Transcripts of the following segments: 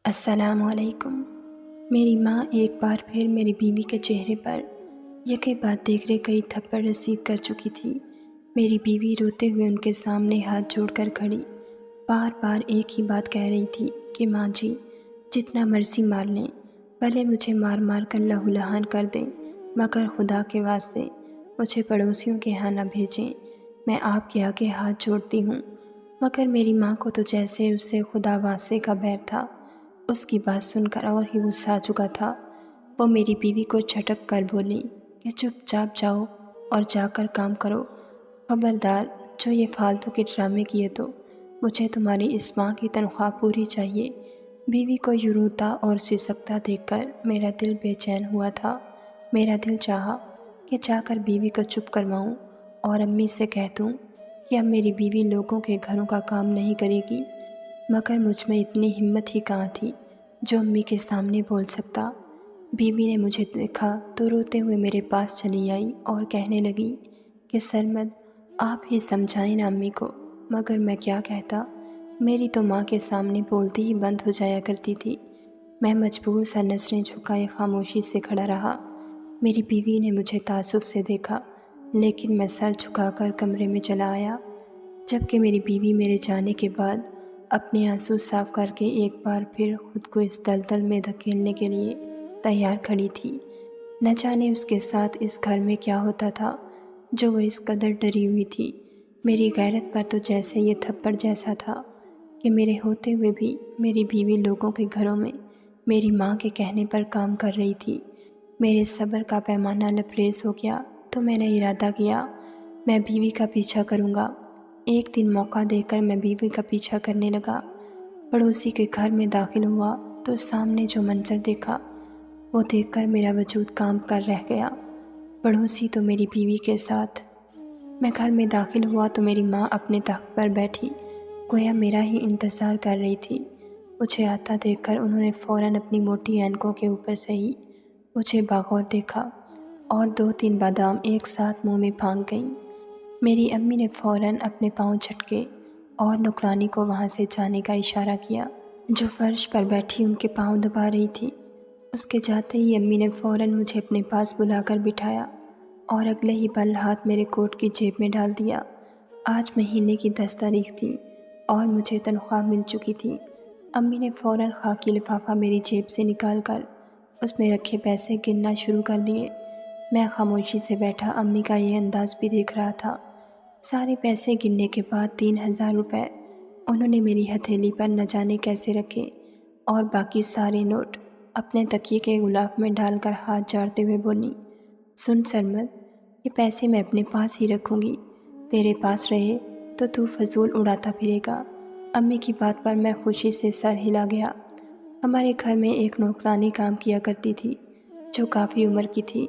السلام علیکم۔ میری ماں ایک بار پھر میری بیوی کے چہرے پر یکے بعد دیگرے کئی تھپڑ رسید کر چکی تھی۔ میری بیوی روتے ہوئے ان کے سامنے ہاتھ جوڑ کر کھڑی، بار بار ایک ہی بات کہہ رہی تھی کہ ماں جی جتنا مرضی مار لیں، بھلے مجھے مار مار کر لہو لہان کر دیں، مگر خدا کے واسطے مجھے پڑوسیوں کے ہاں نہ بھیجیں، میں آپ کے آگے ہاتھ جوڑتی ہوں۔ مگر میری ماں کو تو جیسے اس سے خدا واسطے کا بیر تھا۔ اس کی بات سن کر اور ہی غصہ آ چکا تھا۔ وہ میری بیوی کو جھٹک کر بولی کہ چپ چاپ جاؤ اور جا کر کام کرو، خبردار جو یہ فالتو کے ڈرامے کیے تو مجھے تمہاری اس ماہ کی تنخواہ پوری چاہیے۔ بیوی کو یوں روتا اور سسکتا دیکھ کر میرا دل بے چین ہوا تھا۔ میرا دل چاہا کہ جا کر بیوی کو چپ کرواؤں اور امی سے کہہ دوں کہ اب میری بیوی لوگوں کے گھروں کا کام نہیں کرے گی، مگر مجھ میں اتنی ہمت ہی کہاں تھی جو امی کے سامنے بول سکتا۔ بیوی نے مجھے دیکھا تو روتے ہوئے میرے پاس چلی آئی اور کہنے لگی کہ سرمد آپ ہی سمجھائیں نا امی کو، مگر میں کیا کہتا، میری تو ماں کے سامنے بولتی ہی بند ہو جایا کرتی تھی۔ میں مجبور سا نظریں جھکائے خاموشی سے کھڑا رہا۔ میری بیوی نے مجھے تعصب سے دیکھا، لیکن میں سر جھکا کر کمرے میں چلا آیا، جبکہ میری بیوی میرے جانے کے بعد اپنے آنسو صاف کر کے ایک بار پھر خود کو اس دلدل میں دھکیلنے کے لیے تیار کھڑی تھی۔ نہ جانے اس کے ساتھ اس گھر میں کیا ہوتا تھا جو وہ اس قدر ڈری ہوئی تھی۔ میری غیرت پر تو جیسے یہ تھپڑ جیسا تھا کہ میرے ہوتے ہوئے بھی میری بیوی لوگوں کے گھروں میں میری ماں کے کہنے پر کام کر رہی تھی۔ میرے صبر کا پیمانہ لبریز ہو گیا تو میں نے ارادہ کیا میں بیوی کا پیچھا کروں گا۔ ایک دن موقع دے کر میں بیوی کا پیچھا کرنے لگا۔ پڑوسی کے گھر میں داخل ہوا تو سامنے جو منظر دیکھا وہ دیکھ کر میرا وجود کام کر رہ گیا۔ پڑوسی تو میری بیوی کے ساتھ۔ میں گھر میں داخل ہوا تو میری ماں اپنے تخت پر بیٹھی گویا میرا ہی انتظار کر رہی تھی۔ مجھے آتا دیکھ کر انہوں نے فوراً اپنی موٹی اینکوں کے اوپر سے ہی مجھے باغور دیکھا اور 2-3 بادام ایک ساتھ منہ میں پھانک گئیں۔ میری امی نے فوراً اپنے پاؤں جھٹکے اور نوکرانی کو وہاں سے جانے کا اشارہ کیا جو فرش پر بیٹھی ان کے پاؤں دبا رہی تھی۔ اس کے جاتے ہی امی نے فوراً مجھے اپنے پاس بلا کر بٹھایا اور اگلے ہی پل ہاتھ میرے کوٹ کی جیب میں ڈال دیا۔ آج مہینے کی 10 تاریخ تھی اور مجھے تنخواہ مل چکی تھی۔ امی نے فوراً خاکی لفافہ میری جیب سے نکال کر اس میں رکھے پیسے گننا شروع کر دیے۔ میں خاموشی سے بیٹھا امی کا یہ انداز بھی دیکھ رہا تھا۔ سارے پیسے گننے کے بعد 3000 روپے انہوں نے میری ہتھیلی پر نہ جانے کیسے رکھے اور باقی سارے نوٹ اپنے تکیے کے غلاف میں ڈال کر ہاتھ جاڑتے ہوئے بولی، سن سرمد، یہ پیسے میں اپنے پاس ہی رکھوں گی، تیرے پاس رہے تو فضول اڑاتا پھرے گا۔ امی کی بات پر میں خوشی سے سر ہلا گیا۔ ہمارے گھر میں ایک نوکرانی کام کیا کرتی تھی جو کافی عمر کی تھی۔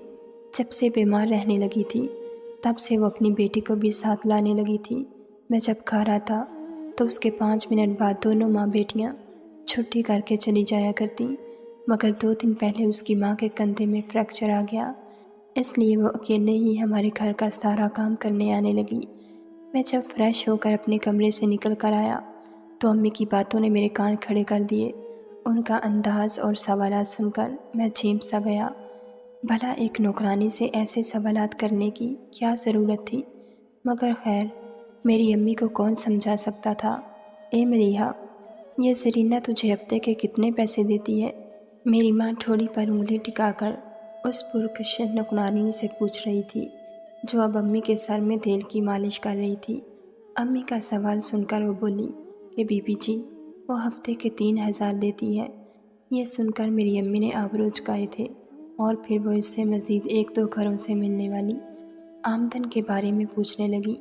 جب سے بیمار رہنے لگی تھی تب سے وہ اپنی بیٹی کو بھی ساتھ لانے لگی تھی۔ میں جب گھر آتا تو اس کے 5 منٹ بعد دونوں ماں بیٹیاں چھٹی کر کے چلی جایا کرتیں، مگر 2 دن پہلے اس کی ماں کے کندھے میں فریکچر آ گیا، اس لیے وہ اکیلے ہی ہمارے گھر کا سارا کام کرنے آنے لگی۔ میں جب فریش ہو کر اپنے کمرے سے نکل کر آیا تو امی کی باتوں نے میرے کان کھڑے کر دیے۔ ان کا انداز اور سوالات سن کر میں جھیم سا گیا۔ بھلا ایک نوکرانی سے ایسے سوالات کرنے کی کیا ضرورت تھی؟ مگر خیر، میری امی کو کون سمجھا سکتا تھا۔ اے ملیحہ، یہ زرینہ تجھے ہفتے کے کتنے پیسے دیتی ہے؟ میری ماں ٹھوڑی پر انگلی ٹکا کر اس پرکشش نوکرانی سے پوچھ رہی تھی جو اب امی کے سر میں تیل کی مالش کر رہی تھی۔ امی کا سوال سن کر وہ بولی کہ بی بی جی وہ ہفتے کے 3000 دیتی ہے۔ یہ سن کر میری امی نے آبرو جھکائے تھے اور پھر وہ اس سے مزید 1-2 گھروں سے ملنے والی آمدن کے بارے میں پوچھنے لگی۔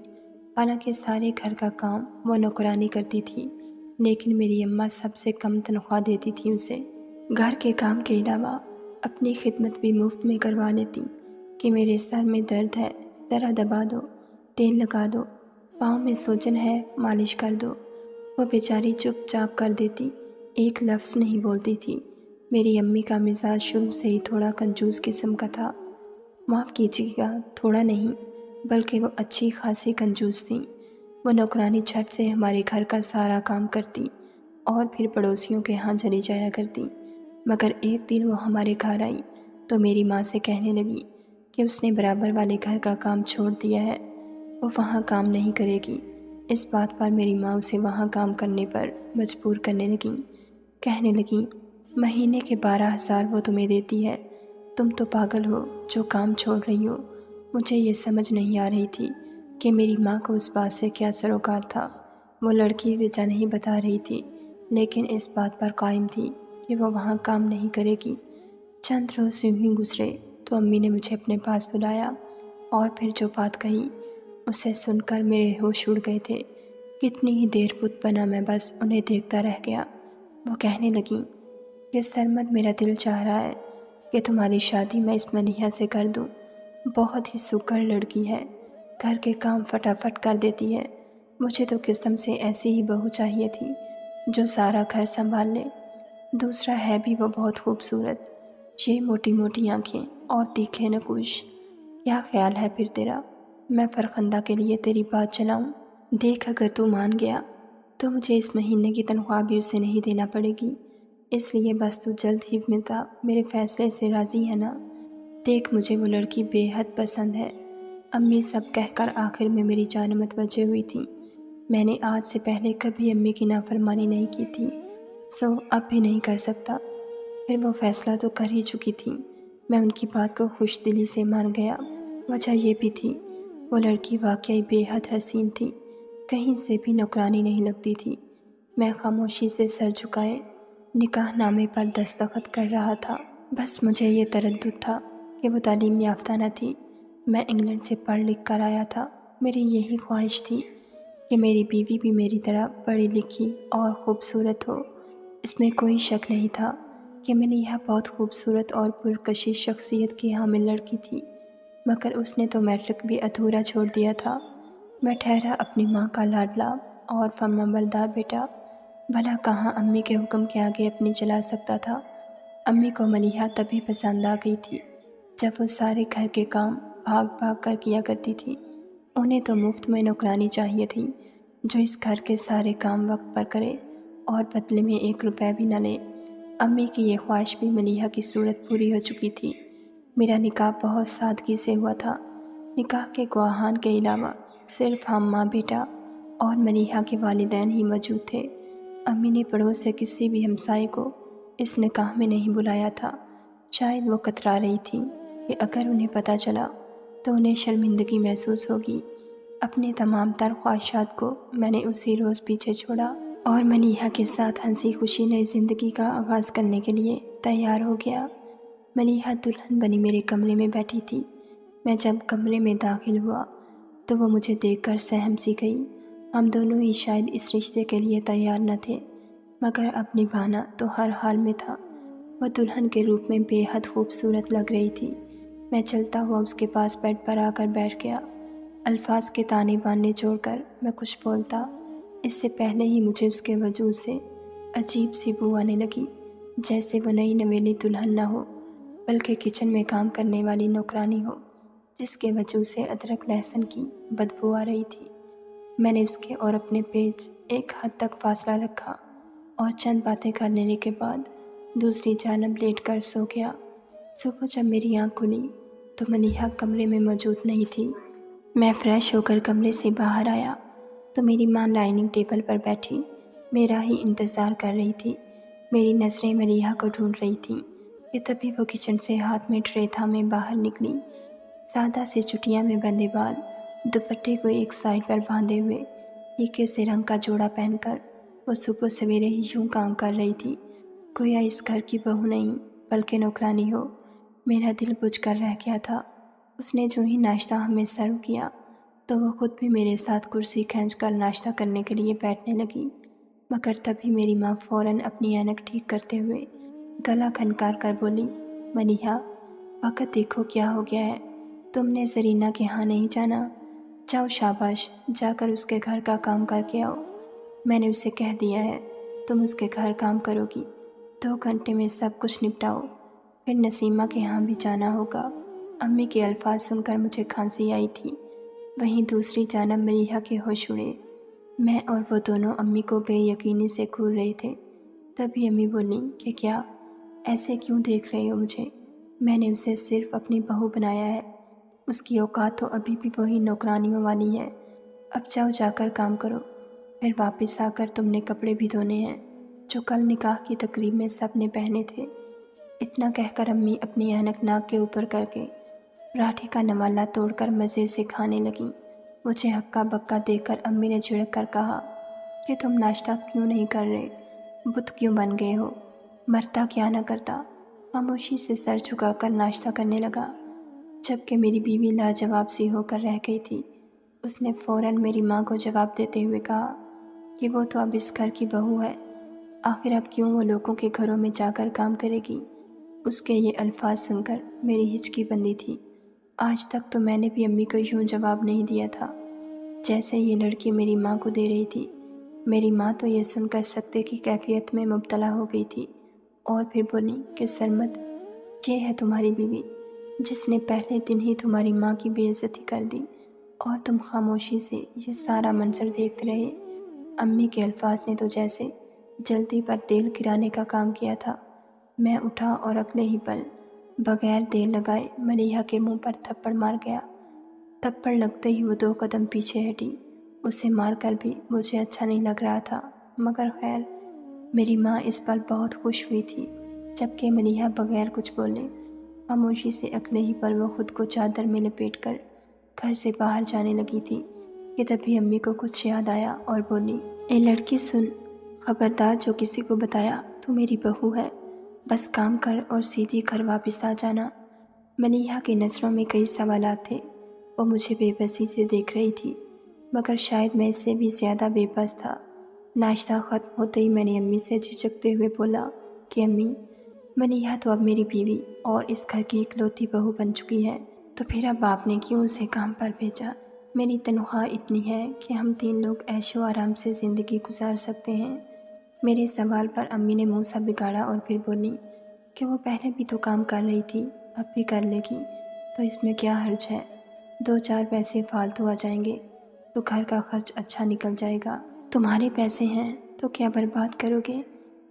حالانکہ سارے گھر کا کام وہ نوکرانی کرتی تھی، لیکن میری اماں سب سے کم تنخواہ دیتی تھی اسے۔ گھر کے کام کے علاوہ اپنی خدمت بھی مفت میں کروا لیتی کہ میرے سر میں درد ہے ذرا دبا دو، تیل لگا دو، پاؤں میں سوجن ہے مالش کر دو۔ وہ بیچاری چپ چاپ کر دیتی، ایک لفظ نہیں بولتی تھی۔ میری امی کا مزاج شروع سے ہی تھوڑا کنجوس قسم کا تھا۔ معاف کیجیے گا، تھوڑا نہیں بلکہ وہ اچھی خاصی کنجوس تھیں۔ وہ نوکرانی جھٹ سے ہمارے گھر کا سارا کام کرتی اور پھر پڑوسیوں کے ہاں چلی جایا کرتی، مگر ایک دن وہ ہمارے گھر آئی تو میری ماں سے کہنے لگی کہ اس نے برابر والے گھر کا کام چھوڑ دیا ہے، وہ وہاں کام نہیں کرے گی۔ اس بات پر میری ماں اسے وہاں کام کرنے پر مجبور کرنے لگیں، کہنے لگیں مہینے کے 12,000 وہ تمہیں دیتی ہے، تم تو پاگل ہو جو کام چھوڑ رہی ہو۔ مجھے یہ سمجھ نہیں آ رہی تھی کہ میری ماں کو اس بات سے کیا سروکار تھا۔ وہ لڑکی وجہ نہیں بتا رہی تھی، لیکن اس بات پر قائم تھی کہ وہ وہاں کام نہیں کرے گی۔ چند روز یوں ہی گزرے تو امی نے مجھے اپنے پاس بلایا اور پھر جو بات کہی اسے سن کر میرے ہوش اڑ گئے تھے۔ کتنی ہی دیر بت بنا میں بس انہیں دیکھتا رہ گیا۔ وہ کہنے لگیں کہ سرمد، میرا دل چاہ رہا ہے کہ تمہاری شادی میں اس ملیحہ سے کر دوں۔ بہت ہی سکر لڑکی ہے، گھر کے کام فٹافٹ کر دیتی ہے۔ مجھے تو قسم سے ایسی ہی بہو چاہیے تھی جو سارا گھر سنبھال لے۔ دوسرا ہے بھی وہ بہت خوبصورت، یہ موٹی موٹی آنکھیں اور تیکھے نقوش۔ کیا خیال ہے پھر تیرا، میں فرخندہ کے لیے تیری بات چلاؤں؟ دیکھ، اگر تو مان گیا تو مجھے اس مہینے کی تنخواہ بھی اسے نہیں دینا پڑے گی، اس لیے بس تو جلد ہی میرے فیصلے سے راضی ہے نا؟ دیکھ، مجھے وہ لڑکی بے حد پسند ہے۔ امی سب کہہ کر آخر میں میری جان متوجہ ہوئی تھی۔ میں نے آج سے پہلے کبھی امی کی نافرمانی نہیں کی تھی، سو اب بھی نہیں کر سکتا۔ پھر وہ فیصلہ تو کر ہی چکی تھی، میں ان کی بات کو خوش دلی سے مان گیا۔ وجہ یہ بھی تھی، وہ لڑکی واقعی بے حد حسین تھی، کہیں سے بھی نوکرانی نہیں لگتی تھی۔ میں خاموشی سے سر جھکائے نکاح نامے پر دستخط کر رہا تھا۔ بس مجھے یہ تردد تھا کہ وہ تعلیم یافتہ نہ تھی۔ میں انگلینڈ سے پڑھ لکھ کر آیا تھا۔ میری یہی خواہش تھی کہ میری بیوی بھی میری طرح پڑھی لکھی اور خوبصورت ہو۔ اس میں کوئی شک نہیں تھا کہ ملیحہ بہت خوبصورت اور پرکشش شخصیت کی حامل لڑکی تھی، مگر اس نے تو میٹرک بھی ادھورا چھوڑ دیا تھا۔ میں ٹھہرا اپنی ماں کا لاڈلا اور فرمانبردار بیٹا، بھلا کہاں امی کے حکم کے آگے اپنی چلا سکتا تھا۔ امی کو ملیحہ تبھی پسند آ گئی تھی جب وہ سارے گھر کے کام بھاگ بھاگ کر کیا کرتی تھی۔ انہیں تو مفت میں نوکرانی چاہیے تھی جو اس گھر کے سارے کام وقت پر کرے اور بدلے میں 1 روپے بھی نہ لے۔ امی کی یہ خواہش بھی ملیحہ کی صورت پوری ہو چکی تھی۔ میرا نکاح بہت سادگی سے ہوا تھا۔ نکاح کے گواہان کے علاوہ صرف ہم، ماں، بیٹا اور ملیحہ کے والدین ہی موجود تھے۔ امی نے پڑوس سے کسی بھی ہمسائے کو اس نکاح میں نہیں بلایا تھا۔ شاید وہ کترا رہی تھی کہ اگر انہیں پتہ چلا تو انہیں شرمندگی محسوس ہوگی۔ اپنے تمام تر خواہشات کو میں نے اسی روز پیچھے چھوڑا اور ملیحہ کے ساتھ ہنسی خوشی نئی زندگی کا آغاز کرنے کے لیے تیار ہو گیا۔ ملیحہ دلہن بنی میرے کمرے میں بیٹھی تھی۔ میں جب کمرے میں داخل ہوا تو وہ مجھے دیکھ کر سہم سی گئی۔ ہم دونوں ہی شاید اس رشتے کے لیے تیار نہ تھے، مگر اب نبھانا تو ہر حال میں تھا۔ وہ دلہن کے روپ میں بے حد خوبصورت لگ رہی تھی۔ میں چلتا ہوا اس کے پاس بیڈ پر آ کر بیٹھ گیا۔ الفاظ کے تانے بانے جوڑ کر میں کچھ بولتا، اس سے پہلے ہی مجھے اس کے وجود سے عجیب سی بو آنے لگی، جیسے وہ نئی نویلی دلہن نہ ہو بلکہ کچن میں کام کرنے والی نوکرانی ہو جس کے وجود سے ادرک لہسن کی بدبو آ رہی تھی۔ میں نے اس کے اور اپنے پیچ ایک حد تک فاصلہ رکھا اور چند باتیں کر لینے کے بعد دوسری جانب لیٹ کر سو گیا۔ صبح جب میری آنکھ کھلی تو ملیحہ کمرے میں موجود نہیں تھی۔ میں فریش ہو کر کمرے سے باہر آیا تو میری ماں ڈائننگ ٹیبل پر بیٹھی میرا ہی انتظار کر رہی تھی۔ میری نظریں ملیحہ کو ڈھونڈ رہی تھیں کہ تبھی وہ کچن سے ہاتھ میں ٹرے تھامے باہر نکلی۔ سادہ سے چٹیاں میں بندھے بال، دوپٹے کو ایک سائڈ پر باندھے ہوئے، پھیکے سے رنگ کا جوڑا پہن کر وہ صبح سویرے ہی یوں کام کر رہی تھی گویا اس گھر کی بہو نہیں بلکہ نوکرانی ہو۔ میرا دل بجھ کر رہ گیا تھا۔ اس نے جو ہی ناشتہ ہمیں سرو کیا تو وہ خود بھی میرے ساتھ کرسی کھینچ کر ناشتہ کرنے کے لیے بیٹھنے لگی، مگر تبھی میری ماں فوراً اپنی اینک ٹھیک کرتے ہوئے گلا کھنکار کر بولی، ملیحہ، وقت دیکھو کیا ہو گیا ہے، تم نے زرینہ کے ہاں نہیں جانا؟ جاؤ، شاباش، جا کر اس کے گھر کا کام کر کے آؤ۔ میں نے اسے کہہ دیا ہے تم اس کے گھر کام کرو گی، 2 گھنٹے میں سب کچھ نپٹاؤ، پھر نسیمہ کے ہاں بھی جانا ہوگا۔ امی کے الفاظ سن کر مجھے کھانسی آئی تھی۔ وہیں دوسری جانب ملیحہ کے ہوش اڑے۔ میں اور وہ دونوں امی کو بے یقینی سے گھور رہے تھے۔ تبھی امی بولیں کہ کیا ایسے کیوں دیکھ رہے ہو مجھے؟ میں نے اسے صرف اپنی بہو بنایا ہے، اس کی اوقات تو ابھی بھی وہی نوکرانیوں والی ہے۔ اب جاؤ، جا کر کام کرو، پھر واپس آ کر تم نے کپڑے بھی دھونے ہیں جو کل نکاح کی تقریب میں سب نے پہنے تھے۔ اتنا کہہ کر امی اپنی اینک ناک کے اوپر کر کے پراٹھے کا نوالا توڑ کر مزے سے کھانے لگیں۔ مجھے ہکا بکا دیکھ کر امی نے جھڑک کر کہا کہ تم ناشتہ کیوں نہیں کر رہے؟ بت کیوں بن گئے ہو؟ مرتا کیا نہ کرتا۔ خاموشی سے سر جھکا کر ناشتہ کرنے لگا، جبکہ میری بیوی لاجواب سی ہو کر رہ گئی تھی۔ اس نے فوراً میری ماں کو جواب دیتے ہوئے کہا کہ وہ تو اب اس گھر کی بہو ہے، آخر اب کیوں وہ لوگوں کے گھروں میں جا کر کام کرے گی؟ اس کے یہ الفاظ سن کر میری ہچکی بندی تھی۔ آج تک تو میں نے بھی امی کو یوں جواب نہیں دیا تھا جیسے یہ لڑکی میری ماں کو دے رہی تھی۔ میری ماں تو یہ سن کر سکتے کی کیفیت میں مبتلا ہو گئی تھی اور پھر بولی کہ سرمد، یہ ہے تمہاری بیوی جس نے پہلے دن ہی تمہاری ماں کی بے عزتی کر دی اور تم خاموشی سے یہ سارا منظر دیکھتے رہے۔ امی کے الفاظ نے تو جیسے جلدی پر تیل گرانے کا کام کیا تھا۔ میں اٹھا اور اگلے ہی پل بغیر دیر لگائے ملیحہ کے منہ پر تھپڑ مار گیا۔ تھپڑ لگتے ہی وہ 2 قدم پیچھے ہٹی۔ اسے مار کر بھی مجھے اچھا نہیں لگ رہا تھا، مگر خیر، میری ماں اس پر بہت خوش ہوئی تھی، جبکہ ملیحہ بغیر کچھ بولے خاموشی سے اگلے ہی پل وہ خود کو چادر میں لپیٹ کر گھر سے باہر جانے لگی تھی کہ تبھی امی کو کچھ یاد آیا اور بولی، اے لڑکی سن، خبردار جو کسی کو بتایا تو میری بہو ہے، بس کام کر اور سیدھی گھر واپس آ جانا۔ ملیحہ کی نظروں میں کئی سوالات تھے۔ وہ مجھے بے بسی سے دیکھ رہی تھی، مگر شاید میں اس سے بھی زیادہ بے بس تھا۔ ناشتہ ختم ہوتے ہی میں نے امی سے جھجکتے ہوئے بولا کہ امی، ملیحہ تو اب میری بیوی اور اس گھر کی اکلوتی بہو بن چکی ہے، تو پھر اب آپ نے کیوں اسے کام پر بھیجا؟ میری تنخواہ اتنی ہے کہ ہم 3 لوگ عیش و آرام سے زندگی گزار سکتے ہیں۔ میرے سوال پر امی نے منہ سا بگاڑا اور پھر بولی کہ وہ پہلے بھی تو کام کر رہی تھی، اب بھی کر لے گی، تو اس میں کیا حرج ہے؟ 2-4 پیسے فالتو آ جائیں گے تو گھر کا خرچ اچھا نکل جائے گا۔ تمہارے پیسے ہیں تو کیا برباد کرو گے؟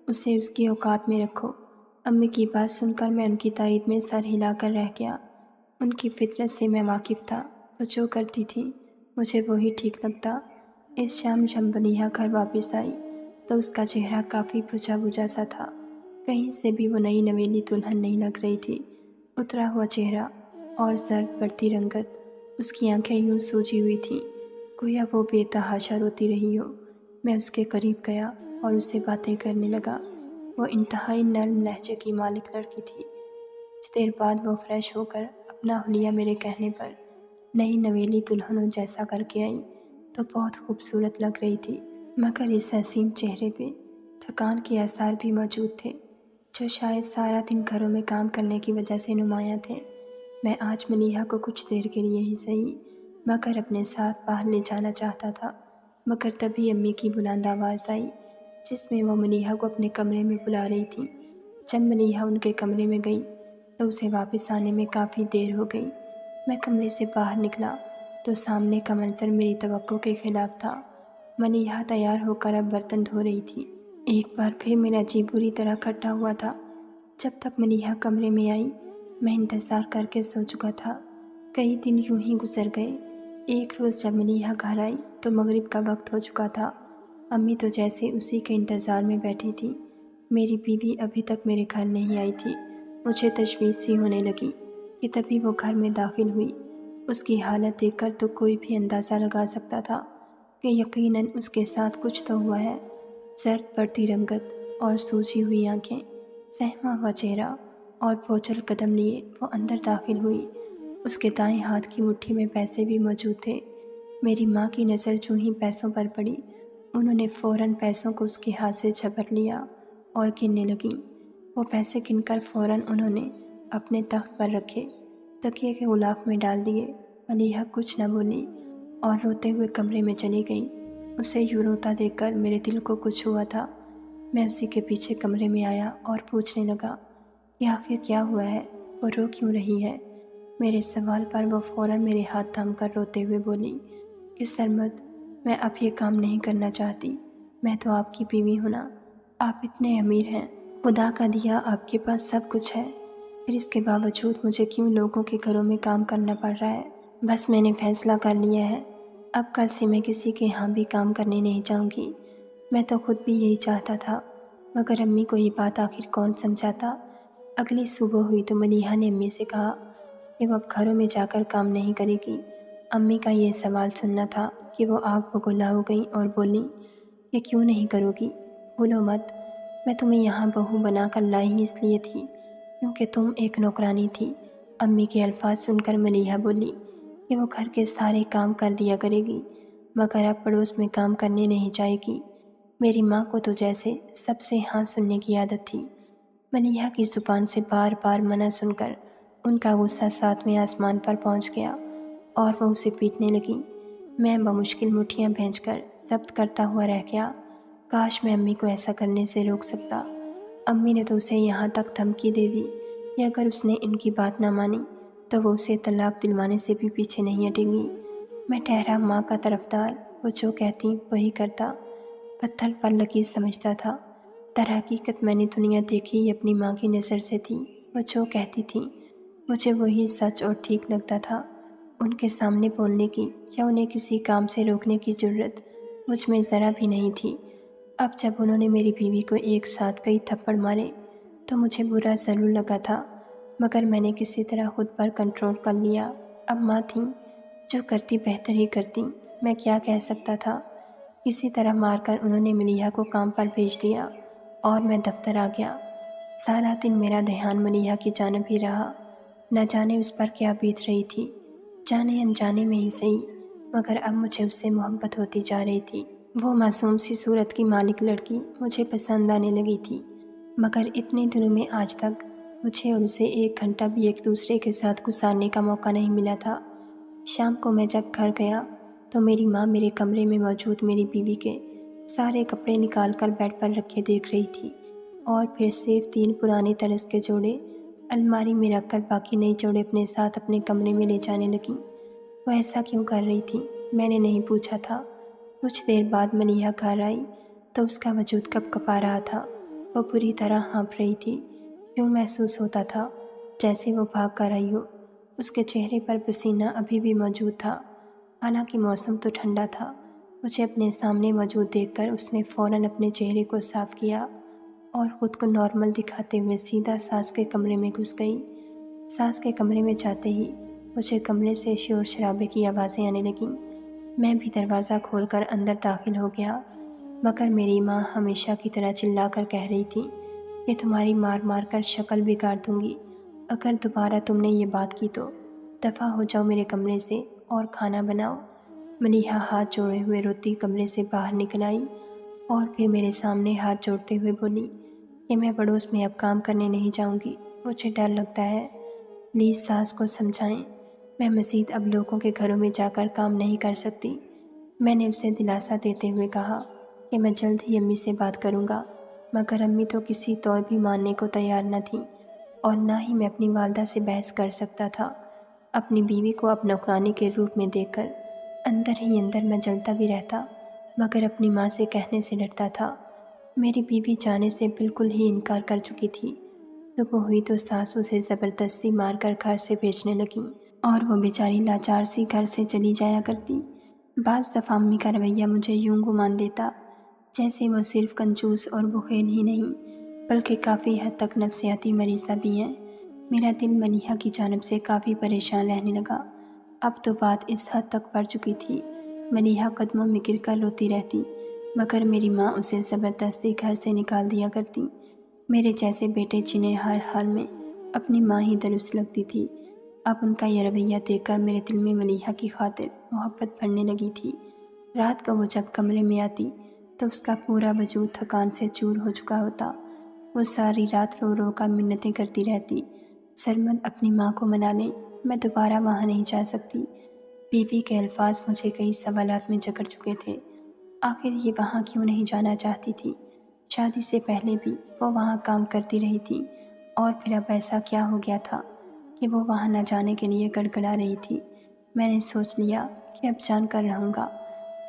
اسے اس کی اوقات میں رکھو۔ امی کی بات سن کر میں ان کی تائید میں سر ہلا کر رہ گیا۔ ان کی فطرت سے میں واقف تھا، وہ جو کرتی تھی مجھے وہی ٹھیک لگتا۔ اس شام جب ملیحہ گھر واپس آئی تو اس کا چہرہ کافی بجھا بجھا سا تھا، کہیں سے بھی وہ نئی نویلی دلہن نہیں لگ رہی تھی۔ اترا ہوا چہرہ اور زرد بڑھتی رنگت، اس کی آنکھیں یوں سوجی ہوئی تھیں گویا وہ بے تحاشا روتی رہی ہو۔ میں اس کے قریب گیا اور اس سے باتیں کرنے لگا۔ وہ انتہائی نرم لہجے کی مالک لڑکی تھی۔ کچھ دیر بعد وہ فریش ہو کر اپنا حلیہ میرے کہنے پر نئی نویلی دلہنوں جیسا کر کے آئی تو بہت خوبصورت لگ رہی تھی، مگر اس حسین چہرے پہ تھکان کے آثار بھی موجود تھے جو شاید سارا دن گھروں میں کام کرنے کی وجہ سے نمایاں تھے۔ میں آج ملیحہ کو کچھ دیر کے لیے ہی صحیح مگر اپنے ساتھ باہر لے جانا چاہتا تھا، مگر تبھی امی کی بلند آواز آئی جس میں وہ ملیحہ کو اپنے کمرے میں بلا رہی تھیں۔ جب ملیحہ ان کے کمرے میں گئی تو اسے واپس آنے میں کافی دیر ہو گئی۔ میں کمرے سے باہر نکلا تو سامنے کا منظر میری توقع کے خلاف تھا۔ ملیحہ تیار ہو کر اب برتن دھو رہی تھی۔ ایک بار پھر میرا جی بری طرح کھٹا ہوا تھا۔ جب تک ملیحہ کمرے میں آئی میں انتظار کر کے سو چکا تھا۔ کئی دن یوں ہی گزر گئے۔ ایک روز جب ملیحہ گھر آئی تو مغرب کا وقت ہو چکا تھا۔ امی تو جیسے اسی کے انتظار میں بیٹھی تھی۔ میری بیوی ابھی تک میرے گھر نہیں آئی تھی۔ مجھے تشویش سی ہونے لگی کہ تبھی وہ گھر میں داخل ہوئی۔ اس کی حالت دیکھ کر تو کوئی بھی اندازہ لگا سکتا تھا کہ یقیناً اس کے ساتھ کچھ تو ہوا ہے۔ زرد بڑھتی رنگت اور سوجی ہوئی آنکھیں، سہما ہوا چہرہ اور بوجھل قدم لیے وہ اندر داخل ہوئی۔ اس کے دائیں ہاتھ کی مٹھی میں پیسے بھی موجود تھے۔ میری ماں کی نظر جو ہی پیسوں پر پڑی، انہوں نے فوراً پیسوں کو اس کے ہاتھ سے جھپٹ لیا اور گننے لگیں۔ وہ پیسے گن کر فوراً انہوں نے اپنے تخت پر رکھے، تکیے کے غلاف میں ڈال دیے۔ ملیحہ کچھ نہ بولی اور روتے ہوئے کمرے میں چلی گئی۔ اسے یوں روتا دیکھ کر میرے دل کو کچھ ہوا تھا۔ میں اسی کے پیچھے کمرے میں آیا اور پوچھنے لگا کہ آخر کیا ہوا ہے، وہ رو کیوں رہی ہے؟ میرے سوال پر وہ فوراً میرے ہاتھ تھام کر روتے ہوئے بولی کہ سرمد، میں اب یہ کام نہیں کرنا چاہتی۔ میں تو آپ کی بیوی ہوں نا، آپ اتنے امیر ہیں، خدا کا دیا آپ کے پاس سب کچھ ہے، پھر اس کے باوجود مجھے کیوں لوگوں کے گھروں میں کام کرنا پڑ رہا ہے؟ بس میں نے فیصلہ کر لیا ہے، اب کل سے میں کسی کے یہاں بھی کام کرنے نہیں جاؤں گی۔ میں تو خود بھی یہی چاہتا تھا، مگر امی کو یہ بات آخر کون سمجھاتا۔ اگلی صبح ہوئی تو ملیحہ نے امی سے کہا کہ وہ اب گھروں میں جا کر کام نہیں کرے گی۔ امی کا یہ سوال سننا تھا کہ وہ آگ بگولا ہو گئیں اور بولیں کہ کیوں نہیں کرو گی؟ بھولو مت، میں تمہیں یہاں بہو بنا کر لائی ہی اس لیے تھی کیونکہ تم ایک نوکرانی تھی۔ امی کے الفاظ سن کر ملیحہ بولی کہ وہ گھر کے سارے کام کر دیا کرے گی، مگر اب پڑوس میں کام کرنے نہیں جائے گی۔ میری ماں کو تو جیسے سب سے ہاں سننے کی عادت تھی۔ ملیحہ کی زبان سے بار بار منع سن کر ان کا غصہ ساتویں آسمان پر پہنچ گیا اور وہ اسے پیٹنے لگی۔ میں بمشکل مٹھیاں بھینچ کر ضبط کرتا ہوا رہ گیا۔ کاش میں امی کو ایسا کرنے سے روک سکتا۔ امی نے تو اسے یہاں تک دھمکی دے دی کہ اگر اس نے ان کی بات نہ مانی تو وہ اسے طلاق دلوانے سے بھی پیچھے نہیں ہٹیں گی۔ میں ٹھہرا ماں کا طرفدار، وہ جو کہتی وہی کرتا، پتھر پر لکیر سمجھتا تھا۔ در حقیقت میں نے دنیا دیکھی ہی اپنی ماں کی نظر سے تھی۔ وہ جو کہتی تھی مجھے وہی سچ اور ٹھیک لگتا تھا۔ ان کے سامنے بولنے کی یا انہیں کسی کام سے روکنے کی جرأت مجھ میں ذرا بھی نہیں تھی۔ اب جب انہوں نے میری بیوی کو ایک ساتھ کئی تھپڑ مارے تو مجھے برا ضرور لگا تھا، مگر میں نے کسی طرح خود پر کنٹرول کر لیا۔ اب ماں تھیں، جو کرتی بہتر ہی کرتی، میں کیا کہہ سکتا تھا۔ کسی طرح مار کر انہوں نے ملیحہ کو کام پر بھیج دیا اور میں دفتر آ گیا۔ سارا دن میرا دھیان ملیحہ کی جانب ہی رہا۔ نہ جانے اس پر کیا بیت رہی تھی، جانے انجانے میں ہی صحیح، مگر اب مجھے اس سے محبت ہوتی جا رہی تھی۔ وہ معصوم سی صورت کی مالک لڑکی مجھے پسند آنے لگی تھی، مگر اتنے دنوں میں آج تک مجھے اور اسے ایک گھنٹہ بھی ایک دوسرے کے ساتھ گزارنے کا موقع نہیں ملا تھا۔ شام کو میں جب گھر گیا تو میری ماں میرے کمرے میں موجود میری بیوی کے سارے کپڑے نکال کر بیڈ پر رکھے دیکھ رہی تھی، اور پھر صرف 3 پرانے طرز کے جوڑے الماری میں رکھ کر باقی نئے جوڑے اپنے ساتھ اپنے کمرے میں لے جانے لگیں۔ وہ ایسا کیوں کر رہی تھی میں نے نہیں پوچھا تھا۔ کچھ دیر بعد ملیحہ گھر آئی تو اس کا وجود کپ کپا رہا تھا۔ وہ پوری طرح ہانپ رہی تھی، یوں محسوس ہوتا تھا جیسے وہ بھاگ کر آئی ہو۔ اس کے چہرے پر پسینہ ابھی بھی موجود تھا، حالانکہ موسم تو ٹھنڈا تھا۔ مجھے اپنے سامنے موجود دیکھ کر اس نے فوراً اپنے چہرے کو صاف کیا اور خود کو نارمل دکھاتے ہوئے سیدھا ساس کے کمرے میں گھس گئی۔ ساس کے کمرے میں جاتے ہی مجھے کمرے سے شور شرابے کی آوازیں آنے لگیں۔ میں بھی دروازہ کھول کر اندر داخل ہو گیا، مگر میری ماں ہمیشہ کی طرح چلا کر کہہ رہی تھی کہ تمہاری مار مار کر شکل بگاڑ دوں گی اگر دوبارہ تم نے یہ بات کی تو۔ دفع ہو جاؤ میرے کمرے سے اور کھانا بناؤ۔ ملیحہ ہاتھ جوڑے ہوئے روتی کمرے سے باہر نکل آئی اور پھر میرے سامنے ہاتھ جوڑتے ہوئے بولی کہ میں پڑوس میں اب کام کرنے نہیں جاؤں گی، مجھے ڈر لگتا ہے۔ پلیز ساس کو سمجھائیں، میں مزید اب لوگوں کے گھروں میں جا کر کام نہیں کر سکتی۔ میں نے اسے دلاسا دیتے ہوئے کہا کہ میں جلد ہی امی سے بات کروں گا، مگر امی تو کسی طور بھی ماننے کو تیار نہ تھیں اور نہ ہی میں اپنی والدہ سے بحث کر سکتا تھا۔ اپنی بیوی کو اب نوکرانی کے روپ میں دیکھ کر اندر ہی اندر میں جلتا بھی رہتا، مگر اپنی ماں سے کہنے سے ڈرتا تھا۔ میری بیوی جانے سے بالکل ہی انکار کر چکی تھی۔ صبح ہوئی تو ساس اسے زبردستی مار کر گھر سے بھیجنے لگیں اور وہ بیچاری لاچار سی گھر سے چلی جایا کرتی۔ بعض دفعہ امی کا رویہ مجھے یوں گمان دیتا جیسے وہ صرف کنجوس اور بخیل ہی نہیں بلکہ کافی حد تک نفسیاتی مریضہ بھی ہیں۔ میرا دل ملیحہ کی جانب سے کافی پریشان رہنے لگا۔ اب تو بات اس حد تک بڑھ چکی تھی، ملیحہ قدموں میں گر کر روتی رہتی، مگر میری ماں اسے زبردستی گھر سے نکال دیا کرتی۔ میرے جیسے بیٹے جنہیں ہر حال میں اپنی ماں ہی درست لگتی تھی، اب ان کا یہ رویہ دیکھ کر میرے دل میں ملیحہ کی خاطر محبت بڑھنے لگی تھی۔ رات کو وہ جب کمرے میں آتی تو اس کا پورا وجود تھکان سے چور ہو چکا ہوتا۔ وہ ساری رات رو رو کر منتیں کرتی رہتی، سرمد اپنی ماں کو منا لیں، میں دوبارہ وہاں نہیں جا سکتی۔ بیوی کے الفاظ مجھے کئی سوالات میں جکڑ چکے تھے۔ آخر یہ وہاں کیوں نہیں جانا چاہتی تھی؟ شادی سے پہلے بھی وہ وہاں کام کرتی رہی تھی، اور پھر اب ایسا کیا ہو گیا تھا کہ وہ وہاں نہ جانے کے لیے گڑگڑا رہی تھی؟ میں نے سوچ لیا کہ اب جان کر رہوں گا،